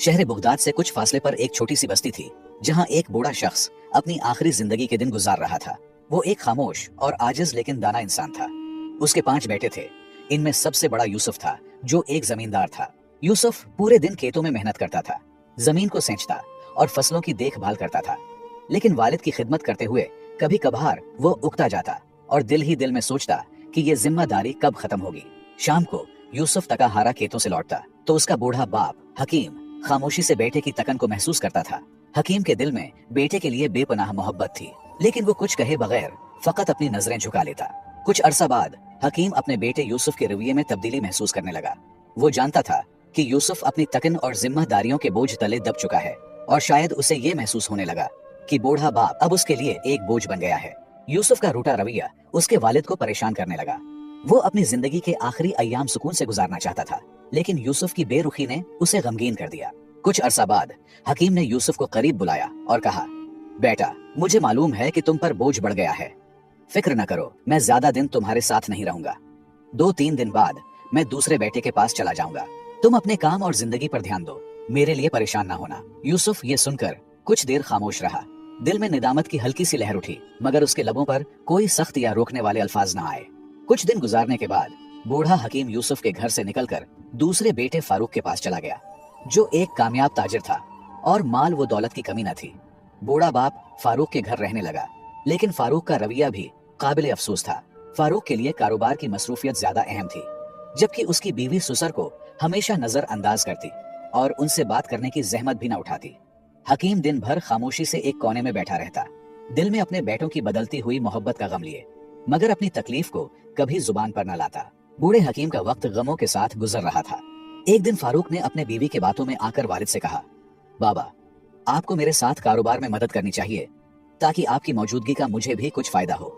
शहर बगदाद से कुछ फासले पर एक छोटी सी बस्ती थी जहाँ एक बूढ़ा शख्स अपनी आखिरी जिंदगी के दिन गुजार रहा था। वो एक खामोश और आजिज लेकिन दाना इंसान था। उसके 5 बेटे थे। इनमें सबसे बड़ा यूसुफ था जो एक जमींदार था। यूसुफ पूरे दिन खेतों में मेहनत करता था, जमीन को सेंचता और फसलों की देखभाल करता था। लेकिन वालिद की खिदमत करते हुए कभी कभार वो उकता जाता और दिल ही दिल में सोचता कि ये जिम्मेदारी कब खत्म होगी। शाम को यूसुफ तकाहारा खेतों से लौटता तो उसका बूढ़ा बाप हकीम खामोशी से बेटे की तकन को महसूस करता था। हकीम के दिल में बेटे के लिए बेपनाह मोहब्बत थी, लेकिन वो कुछ कहे बगैर फकत अपनी नजरें झुका लेता। कुछ अरसा बाद हकीम अपने बेटे यूसुफ के रवैये में तब्दीली महसूस करने लगा। वो जानता था कि यूसुफ अपनी तकन और जिम्मेदारियों के बोझ तले दब चुका है और शायद उसे ये महसूस होने लगा कि बूढ़ा बाप अब उसके लिए एक बोझ बन गया है। यूसुफ का रूठा रवैया उसके वालिद को परेशान करने लगा। वो अपनी जिंदगी के आखिरी अय्याम सुकून से गुजारना चाहता था, लेकिन यूसुफ की बेरुखी ने उसे गमगीन कर दिया। कुछ अरसा बाद हकीम ने यूसुफ को करीब बुलाया और कहा, बेटा, मुझे मालूम है कि तुम पर बोझ बढ़ गया है। फिक्र न करो, मैं ज्यादा दिन तुम्हारे साथ नहीं रहूंगा। 2-3 दिन बाद मैं दूसरे बेटे के पास चला जाऊंगा। तुम अपने काम और जिंदगी पर ध्यान दो, मेरे लिए परेशान ना होना। यूसुफ ये सुनकर कुछ देर खामोश रहा। दिल में निदामत की हल्की सी लहर उठी, मगर उसके लबों पर कोई सख्त या रोकने वाले अल्फाज न आए। कुछ दिन गुजारने के बाद बूढ़ा हकीम यूसुफ के घर से निकलकर दूसरे बेटे फारूक के पास चला गया, जो एक कामयाब ताजिर था और माल व दौलत की कमी न थी। बूढ़ा बाप फारूक के घर रहने लगा, लेकिन फारूक का रवैया भी काबिल अफसोस था। फारूक के लिए कारोबार की मसरूफियत ज्यादा अहम थी, जबकि उसकी बीवी सुसर को हमेशा नजर अंदाज करती और उनसे बात करने की जहमत भी न उठाती। हकीम दिन भर खामोशी से एक कोने में बैठा रहता, दिल में अपने बेटों की बदलती हुई मोहब्बत का गम लिए, मगर अपनी तकलीफ को कभी जुबान पर न लाता। बूढ़े हकीम का वक्त गमों के साथ गुजर रहा था। एक दिन फारूक ने अपने बीवी के बातों में आकर वालिद से कहा, बाबा, आपको मेरे साथ कारोबार में मदद करनी चाहिए ताकि आपकी मौजूदगी का मुझे भी कुछ फायदा हो।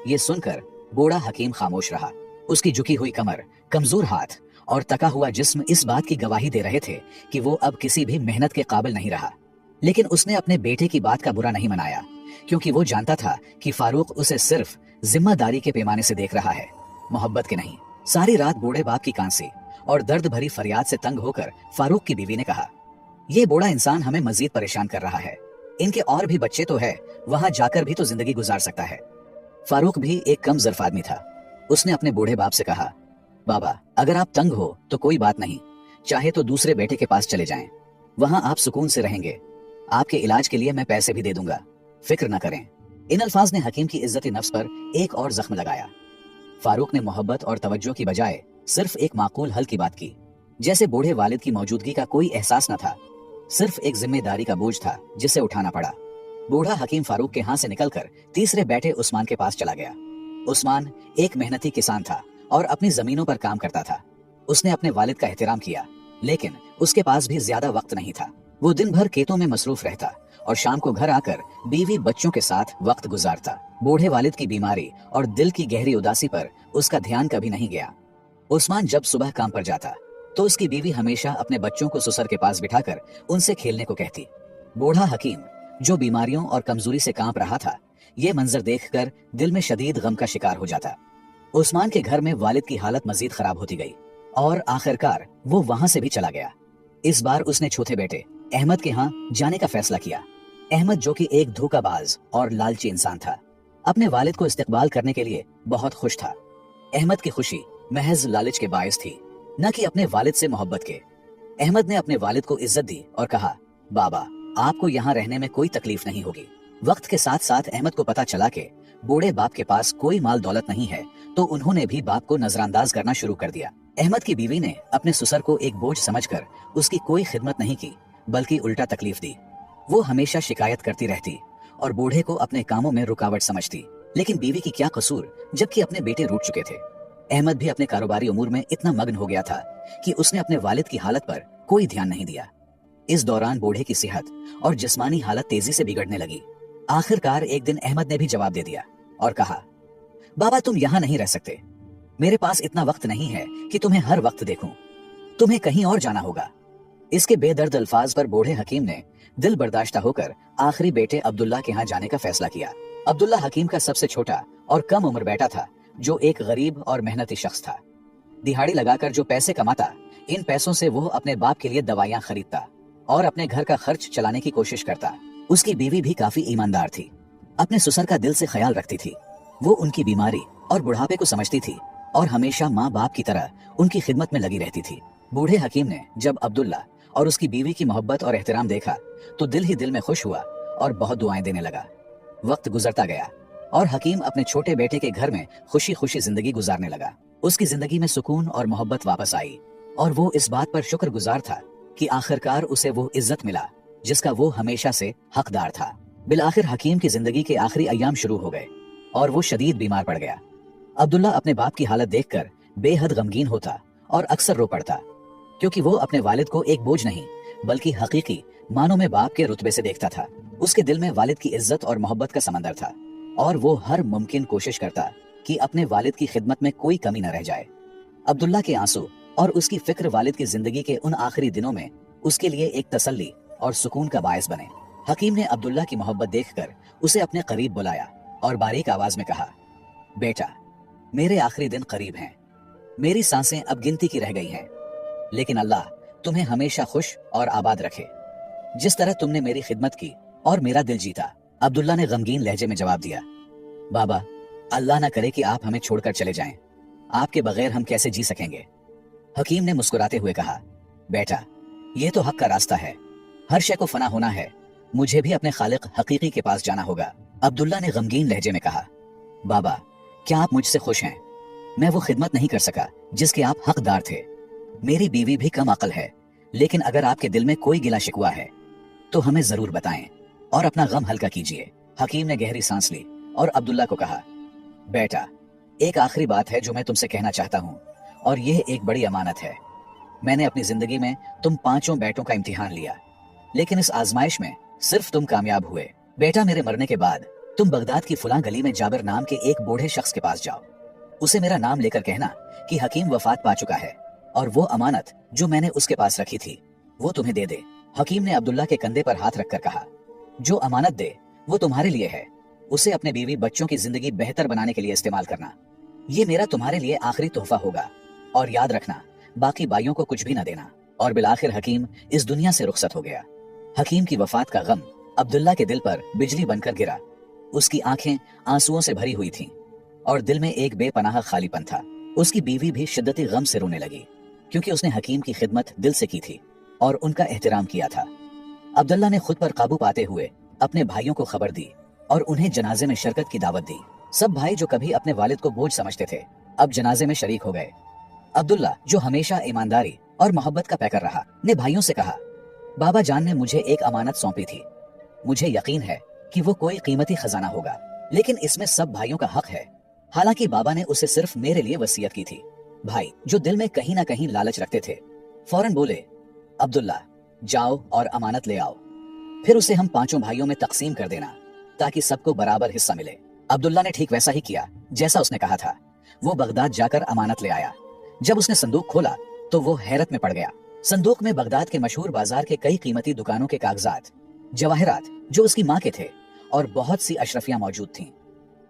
ये सुनकर बूढ़ा हकीम खामोश रहा। उसकी झुकी हुई कमर, कमजोर हाथ और तका हुआ जिस्म इस बात की गवाही दे रहे थे कि वो अब किसी भी मेहनत के काबिल नहीं रहा। लेकिन उसने अपने बेटे की बात का बुरा नहीं मनाया, क्योंकि वो जानता था कि फारूक उसे सिर्फ जिम्मेदारी के पैमाने से देख रहा है, मोहब्बत के नहीं। सारी रात बूढ़े बाप की कांसी और दर्द भरी फरियाद से तंग होकर फारूक की बीवी ने कहा, ये बूढ़ा इंसान हमें मजीद परेशान कर रहा है। इनके और भी बच्चे तो है, वहां जाकर भी तो जिंदगी गुजार सकता है। फारूक भी एक कम ज़र्फ आदमी था। उसने अपने बूढ़े बाप से कहा, बाबा, अगर आप तंग हो तो कोई बात नहीं, चाहे तो दूसरे बेटे के पास चले जाएं, वहां आप सुकून से रहेंगे। आपके इलाज के लिए मैं पैसे भी दे दूंगा, फिक्र न करें। इन अल्फाज ने हकीम की इज्जत नफ्स पर एक और जख्म लगाया। फारूक ने मोहब्बत और तवज्जो की बजाय सिर्फ एक माकूल हल की बात की, जैसे बूढ़े वालिद की मौजूदगी का कोई एहसास न था, सिर्फ एक जिम्मेदारी का बोझ था जिसे उठाना पड़ा। बूढ़ा हकीम फारूक के हाथ से निकलकर तीसरे बेटे उस्मान के पास चला गया। उस्मान एक मेहनती किसान था और अपनी जमीनों पर काम करता था। उसने अपने वालिद का एहतराम किया, लेकिन उसके पास भी ज्यादा वक्त नहीं था। वो दिन भर खेतों में मसरूफ रहता और शाम को घर आकर बीवी बच्चों के साथ वक्त गुजारता। बूढ़े वालिद की बीमारी और दिल की गहरी उदासी पर उसका ध्यान कभी नहीं गया। उस्मान जब सुबह काम पर जाता तो उसकी बीवी हमेशा अपने बच्चों को सुसर के पास बिठाकर उनसे खेलने को कहती। बूढ़ा हकीम, जो बीमारियों और कमजोरी से कांप रहा था, ये मंजर देखकर दिल में शदीद गम का शिकार हो जाता। उस्मान के घर में वालिद की हालत मजीद खराब होती गई और आखिरकार वो वहां से भी चला गया। इस बार उसने छोटे बेटे अहमद के यहाँ जाने का फैसला किया। अहमद, जो कि एक धोखाबाज और लालची इंसान था, अपने वालिद को इस्तकबाल करने के लिए बहुत खुश था। अहमद की खुशी महज लालच के बायस थी, न कि अपने वालिद से मोहब्बत के। अहमद ने अपने वालिद को इज्जत दी और कहा, बाबा, आपको यहाँ रहने में कोई तकलीफ नहीं होगी। वक्त के साथ साथ अहमद को पता चला कि बूढ़े बाप के पास कोई माल दौलत नहीं है, तो उन्होंने भी बाप को नजरअंदाज करना शुरू कर दिया। अहमद की बीवी ने अपने सुसर को एक बोझ समझकर उसकी कोई खिदमत नहीं की, बल्कि उल्टा तकलीफ दी। वो हमेशा शिकायत करती रहती और बूढ़े को अपने कामों में रुकावट समझती। लेकिन बीवी की क्या कसूर, जबकि अपने बेटे रूठ चुके थे। अहमद भी अपने कारोबारी उमूर में इतना मग्न हो गया था कि उसने अपने वालिद की हालत पर कोई ध्यान नहीं दिया। इस दौरान बूढ़े की सेहत और जिस्मानी हालत तेजी से बिगड़ने लगी। आखिरकार एक दिन अहमद ने भी जवाब दे दिया और कहा, बाबा, तुम यहाँ नहीं रह सकते। मेरे पास इतना वक्त नहीं है कि तुम्हें हर वक्त देखूं। तुम्हें कहीं और जाना होगा। इसके बेदर्द अल्फाज पर बूढ़े हकीम ने दिल बर्दाश्ता होकर आखिरी बेटे अब्दुल्ला के यहाँ जाने का फैसला किया। अब्दुल्ला हकीम का सबसे छोटा और कम उम्र बेटा था, जो एक गरीब और मेहनती शख्स था। दिहाड़ी लगाकर जो पैसे कमाता, इन पैसों से वो अपने बाप के लिए दवाइयां खरीदता और अपने घर का खर्च चलाने की कोशिश करता। उसकी बीवी भी काफी ईमानदार थी, अपने ससुर का दिल से ख्याल रखती थी। वो उनकी बीमारी और बुढ़ापे को समझती थी और हमेशा माँ बाप की तरह उनकी खिदमत में लगी रहती थी। बूढ़े हकीम ने जब अब्दुल्ला और उसकी बीवी की मोहब्बत और एहतराम देखा तो दिल ही दिल में खुश हुआ और बहुत दुआएं देने लगा। वक्त गुजरता गया और हकीम अपने छोटे बेटे के घर में खुशी खुशी जिंदगी गुजारने लगा। उसकी जिंदगी में सुकून और मोहब्बत वापस आई और वो इस बात पर शुक्रगुजार था कि आखिरकार उसे वो इज्जत मिला जिसका वो हमेशा से हकदार था। बिलाखिर हकीम की जिंदगी के आखिरी अय्याम शुरू हो गए और वो शदीद बीमार पड़ गया। अब्दुल्ला अपने बाप की हालत देखकर बेहद गमगीन होता और अक्सर रो पड़ता, क्योंकि वो अपने वालिद को एक बोझ नहीं बल्कि हकीकी मानो में बाप के रुतबे से देखता था। उसके दिल में वालिद की इज्जत और मोहब्बत का समंदर था और वो हर मुमकिन कोशिश करता कि अपने वालिद की खिदमत में कोई कमी न रह जाए। अब्दुल्ला के आंसू और उसकी फिक्र वालिद की जिंदगी के उन आखिरी दिनों में उसके लिए एक तसल्ली और सुकून का बायस बने। हकीम ने अब्दुल्ला की मोहब्बत देखकर उसे अपने करीब बुलाया और बारीक आवाज में कहा, बेटा, मेरे आखिरी दिन करीब हैं। मेरी सांसें अब गिनती की रह गई हैं, लेकिन अल्लाह तुम्हें हमेशा खुश और आबाद रखे। जिस तरह तुमने मेरी खिदमत की और मेरा दिल जीता। अब्दुल्ला ने गमगीन लहजे में जवाब दिया, बाबा, अल्लाह ना करे कि आप हमें छोड़कर चले जाएं। आपके बगैर हम कैसे जी सकेंगे। हकीम ने मुस्कुराते हुए कहा, बेटा, ये तो हक का रास्ता है। हर शय को फना होना है। मुझे भी अपने खालिक हकीकी के पास जाना होगा। अब्दुल्ला ने गमगीन लहजे में कहा, बाबा, क्या आप मुझसे खुश हैं? मैं वो खिदमत नहीं कर सका जिसके आप हकदार थे। मेरी बीवी भी कम अकल है, लेकिन अगर आपके दिल में कोई गिला शिकवा है तो हमें जरूर बताएं और अपना गम हल्का कीजिए। हकीम ने गहरी सांस ली और अब्दुल्ला को कहा, बेटा, एक आखिरी बात है जो मैं तुमसे कहना चाहता हूँ और यह एक बड़ी अमानत है। मैंने अपनी जिंदगी में तुम पांचों बेटों का इम्तिहान लिया, लेकिन इस आजमाइश में सिर्फ तुम कामयाब हुए। बेटा, मेरे मरने के बाद तुम बगदाद की फलां गली में जाबिर नाम के एक बूढ़े शख्स के पास जाओ। उसे मेरा नाम लेकर कहना कि हकीम वफात पा चुका है और वो अमानत जो मैंने उसके पास रखी थी वो तुम्हें दे दे। हकीम ने अब्दुल्ला के कंधे पर हाथ रखकर कहा, जो अमानत दे वो तुम्हारे लिए है। उसे अपने बीवी बच्चों की जिंदगी बेहतर बनाने के लिए इस्तेमाल करना। ये मेरा तुम्हारे लिए आखिरी तोहफा होगा और याद रखना, बाकी भाइयों को कुछ भी न देना। और बिलाखिर हकीम इस दुनिया से रुखसत हो गया। हकीम की वफात का गम अब्दुल्ला के दिल पर बिजली बनकर गिरा। उसकी आंखें आंसुओं से भरी हुई थीं और दिल में एक बेपनाह खालीपन था। उसकी बीवी भी शिद्दती गम से रोने लगी, क्योंकि उसने हकीम की खिदमत दिल से की थी और उनका एहतराम किया था। अब्दुल्ला ने खुद पर काबू पाते हुए अपने भाइयों को खबर दी और उन्हें जनाजे में शिरकत की दावत दी। सब भाई जो कभी अपने वालिद को बोझ समझते थे अब जनाजे में शरीक हो गए। अब्दुल्ला, जो हमेशा ईमानदारी और मोहब्बत का पैकर रहा, ने भाइयों से कहा, बाबा जान ने मुझे एक अमानत सौंपी थी। मुझे यकीन है कि वो कोई कीमती खजाना होगा, लेकिन इसमें सब भाइयों का हक है। हालांकि बाबा ने उसे सिर्फ मेरे लिए वसीयत की थी। भाई, जो दिल में कहीं ना कहीं लालच रखते थे, फौरन बोले, अब्दुल्ला, जाओ और अमानत ले आओ, फिर उसे हम पांचों भाइयों में तकसीम कर देना ताकि सबको बराबर हिस्सा मिले। अब्दुल्ला ने ठीक वैसा ही किया जैसा उसने कहा था। वो बगदाद जाकर अमानत ले आया। जब उसने संदूक खोला तो वो हैरत में पड़ गया। संदूक में बगदाद के मशहूर बाजार के कई कीमती दुकानों के कागजात, जवाहरात जो उसकी माँ के थे और बहुत सी अशरफियां मौजूद थीं।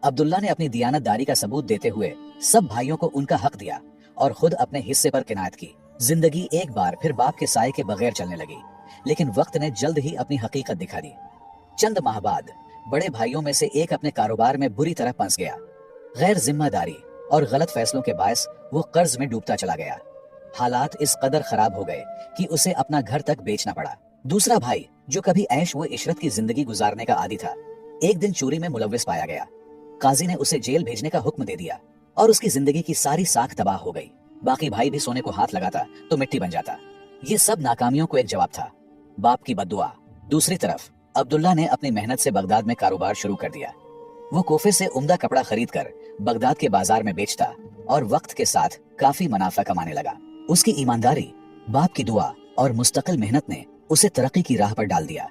अब्दुल्ला ने अपनी दियानतदारी का सबूत देते हुए सब भाइयों को उनका हक दिया और खुद अपने हिस्से पर किनायत की। जिंदगी एक बार फिर बाप के साए के बगैर चलने लगी, लेकिन वक्त ने जल्द ही अपनी हकीकत दिखा दी। चंद माह बाद बड़े भाइयों में से एक अपने कारोबार में बुरी तरह फंस गया। गैर जिम्मेदारी और गलत फैसलों के बायस वो कर्ज में डूबता चला गया। हालात इस कदर खराब हो गए कि उसे अपना घर तक बेचना पड़ा। दूसरा भाई, जो कभी ऐश व इशरत की जिंदगी गुजारने का आदी था, एक दिन चोरी में मुलव्विस पाया गया। काजी ने उसे जेल भेजने का हुक्म दे दिया और उसकी जिंदगी की सारी साख तबाह हो गई। बाकी भाई भी सोने को हाथ लगाता तो मिट्टी बन जाता। ये सब नाकामियों को एक जवाब था, बाप की बद्दुआ। दूसरी तरफ अब्दुल्ला ने अपनी मेहनत से बगदाद में कारोबार शुरू कर दिया। वो कोफे से उम्दा कपड़ा खरीद कर बगदाद के बाजार में बेचता और वक्त के साथ काफी मुनाफा कमाने लगा। उसकी ईमानदारी, बाप की दुआ और मुस्तकिल मेहनत ने उसे तरक्की की राह पर डाल दिया,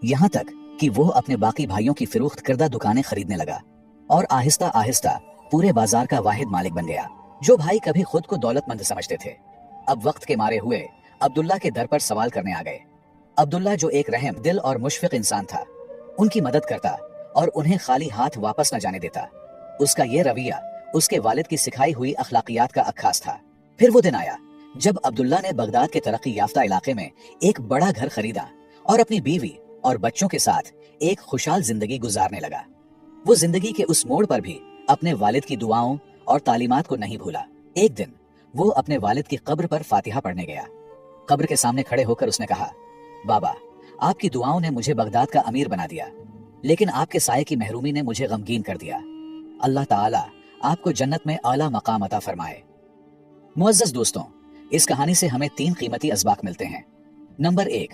यहाँ तक कि वो अपने बाकी भाइयों की फिरोख्त करदा दुकानें खरीदने लगा और आहिस्ता आहिस्ता पूरे बाजार का वाहिद मालिक बन गया। जो भाई कभी खुद को दौलतमंद समझते थे, अब वक्त के मारे हुए अब्दुल्ला के दर पर सवाल करने आ गए। अब्दुल्ला, जो एक रहम दिल और मुशफिक इंसान था, उनकी मदद करता और उन्हें खाली हाथ वापस न जाने देता। उसका ये रवैया उसके वालिद की सिखाई हुई अखलाकियात का अक्खास था। फिर वो दिन आया जब अब्दुल्ला ने बगदाद के तरक्की याफ्ता इलाके में एक बड़ा घर खरीदा और अपनी बीवी और बच्चों के साथ एक खुशहाल जिंदगी गुजारने लगा, वो जिंदगी के उस मोड़ पर भी अपने वालिद की दुआओं और तालीमात को नहीं भूला। एक दिन वो अपने वालिद की कब्र पर फातिहा पढ़ने गया। कब्र के सामने खड़े होकर उसने कहा, बाबा, आपकी दुआओं ने मुझे बगदाद का अमीर बना दिया, लेकिन आपके साये की महरूमी ने मुझे गमगीन कर दिया। अल्लाह ताला आपको जन्नत में आला मकाम अता फरमाए। मुअज़्ज़ज़ दोस्तों, इस कहानी से हमें 3 कीमती असबाक मिलते हैं। नंबर 1,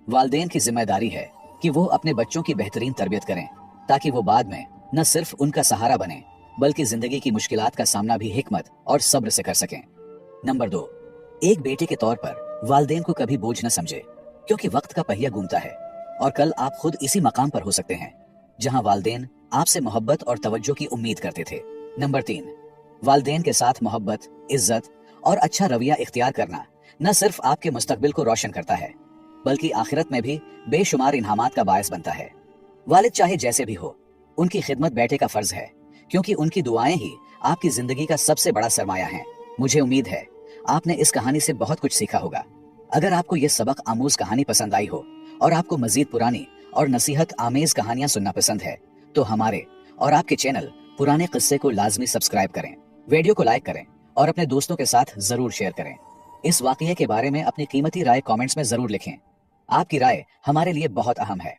वालिदैन की जिम्मेदारी है कि वो अपने बच्चों की बेहतरीन तरबियत करें ताकि वो बाद में न सिर्फ उनका सहारा बने बल्कि जिंदगी की मुश्किलात का सामना भी हिकमत और सब्र से कर सकें। नंबर 2, एक बेटे के तौर पर वालिदैन को कभी बोझ न समझे, क्योंकि वक्त का पहिया घूमता है और कल आप खुद इसी मकाम पर हो सकते हैं जहां वालिदैन आपसे मोहब्बत और तवज्जो की उम्मीद करते थे। नंबर 3, वालिदैन के साथ मोहब्बत, इज्जत और अच्छा रवैया इख्तियार करना न सिर्फ आपके मुस्तकबिल को रोशन करता है बल्कि आखिरत में भी बेशुमार इनामात का बायस बनता है। वालिद चाहे जैसे भी हो, उनकी खिदमत बेटे का फर्ज है, क्योंकि उनकी दुआएं ही आपकी जिंदगी का सबसे बड़ा सरमाया है। मुझे उम्मीद है आपने इस कहानी से बहुत कुछ सीखा होगा। अगर आपको ये सबक आमूज कहानी पसंद आई हो और आपको मजीद पुरानी और नसीहत आमेज कहानियां सुनना पसंद है तो हमारे और आपके चैनल पुराने किस्से को लाजमी सब्सक्राइब करें, वीडियो को लाइक करें और अपने दोस्तों के साथ जरूर शेयर करें। इस वाकये के बारे में अपनी कीमती राय कमेंट्स में जरूर लिखें। आपकी राय हमारे लिए बहुत अहम है।